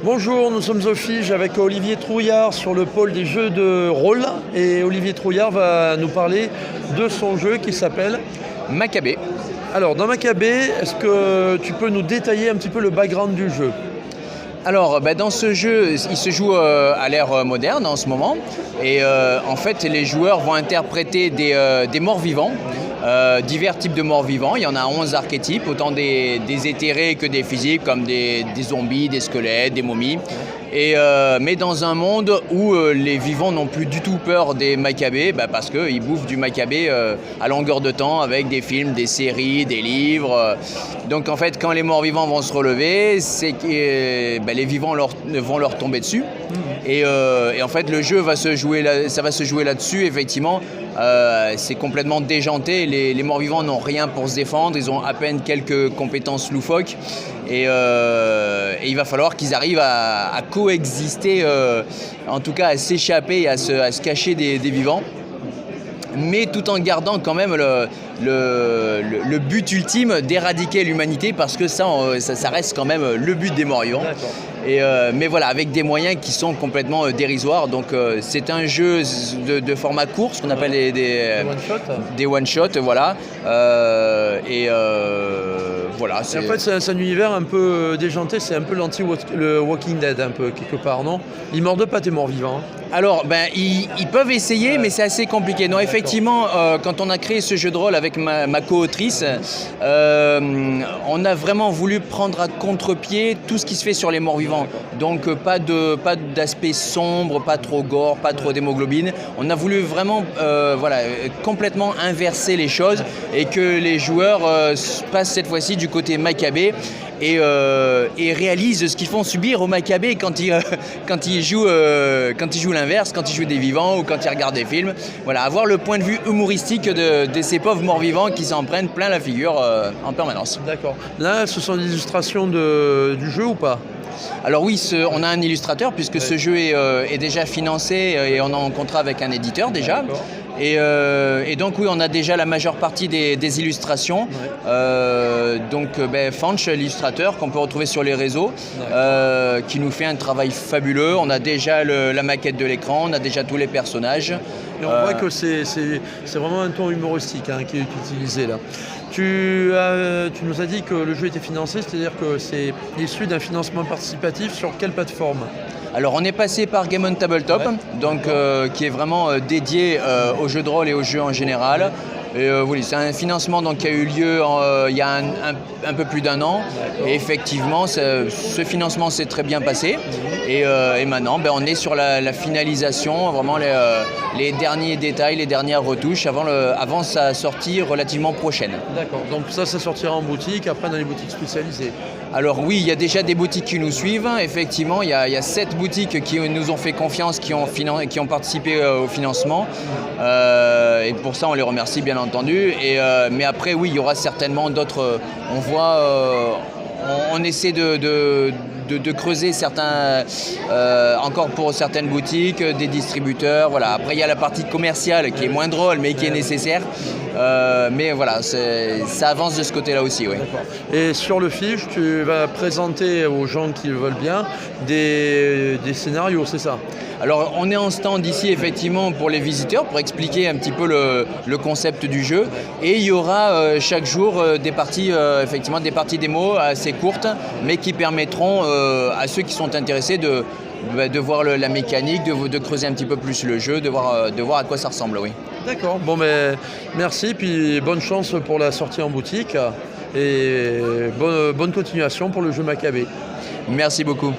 Bonjour, nous sommes au Fige avec Olivier Trouillard sur le pôle des jeux de rôle. Et Olivier Trouillard va nous parler de son jeu qui s'appelle Maccabée. Alors, dans Maccabée, est-ce que tu peux nous détailler un petit peu le background du jeu ? Alors, dans ce jeu, il se joue à l'ère moderne en ce moment. Et en fait, les joueurs vont interpréter des morts vivants. Divers types de morts vivants, il y en a 11 archétypes, autant des éthérés que des physiques, comme des zombies, des squelettes, des momies. Mais dans un monde où les vivants n'ont plus du tout peur des Maccabées, parce qu'ils bouffent du Maccabée à longueur de temps avec des films, des séries, des livres. Donc en fait, quand les morts vivants vont se relever, c'est que les vivants vont leur tomber dessus. Et en fait, le jeu va se jouer là-dessus, effectivement. C'est complètement déjanté. Les morts-vivants n'ont rien pour se défendre. Ils ont à peine quelques compétences loufoques. Et il va falloir qu'ils arrivent à coexister, en tout cas à s'échapper et à se cacher des vivants. Mais tout en gardant quand même le but ultime d'éradiquer l'humanité, parce que ça reste quand même le but des morts-vivants. Mais voilà, avec des moyens qui sont complètement dérisoires. Donc c'est un jeu de format court, ce qu'on appelle des one-shots. Voilà. Voilà. En fait, c'est un univers un peu déjanté, c'est un peu le Walking Dead, un peu, quelque part, non ? Ils mordent pas tes morts vivants. Alors, ils peuvent essayer, mais c'est assez compliqué. Non, effectivement, quand on a créé ce jeu de rôle avec ma co-autrice, on a vraiment voulu prendre à contre-pied tout ce qui se fait sur les morts vivants. Donc, pas d'aspect sombre, pas trop gore, pas trop d'hémoglobine. On a voulu vraiment complètement inverser les choses et que les joueurs passent cette fois-ci du côté Maccabée et réalisent ce qu'ils font subir aux Maccabées quand ils jouent l'inverse, quand ils jouent des vivants ou quand ils regardent des films. Voilà, avoir le point de vue humoristique de ces pauvres morts-vivants qui s'en prennent plein la figure en permanence. D'accord. Là, ce sont des illustrations du jeu ou pas ? Alors oui, on a un illustrateur puisque ce jeu est déjà financé et on est en contrat avec un éditeur déjà. Et donc oui, on a déjà la majeure partie des illustrations. Donc Fanch, l'illustrateur qu'on peut retrouver sur les réseaux, qui nous fait un travail fabuleux. On a déjà la maquette de l'écran, on a déjà tous les personnages. Et on voit que c'est vraiment un ton humoristique qui est utilisé là. Tu nous as dit que le jeu était financé, c'est-à-dire que c'est issu d'un financement participatif sur quelle plateforme ? Alors on est passé par Game on Tabletop, qui est vraiment dédié aux jeux de rôle et aux jeux en général. Oui, c'est un financement qui a eu lieu il y a un peu plus d'un an. Et effectivement, ce financement s'est très bien passé. Et maintenant, on est sur la finalisation, vraiment les derniers détails, les dernières retouches avant sa sortie relativement prochaine. D'accord, donc ça sortira en boutique, après dans les boutiques spécialisées. Alors oui, il y a déjà des boutiques qui nous suivent. Effectivement, il y a 7 boutiques qui nous ont fait confiance, qui ont participé au financement. Et pour ça, on les remercie bien entendu. Mais après, oui, il y aura certainement d'autres. On voit, on essaie de creuser certains, encore pour certaines boutiques, des distributeurs. Voilà. Après, il y a la partie commerciale qui est moins drôle, mais qui est nécessaire. Mais voilà, ça avance de ce côté-là aussi. Oui. Et sur le Fige, tu vas présenter aux gens qui le veulent bien des scénarios, c'est ça ? Alors on est en stand ici effectivement pour les visiteurs, pour expliquer un petit peu le concept du jeu. Et il y aura chaque jour des parties démo assez courtes, mais qui permettront à ceux qui sont intéressés de voir la mécanique, de creuser un petit peu plus le jeu, de voir à quoi ça ressemble, oui. D'accord, merci, puis bonne chance pour la sortie en boutique et bonne continuation pour le jeu Maccabée. Merci beaucoup.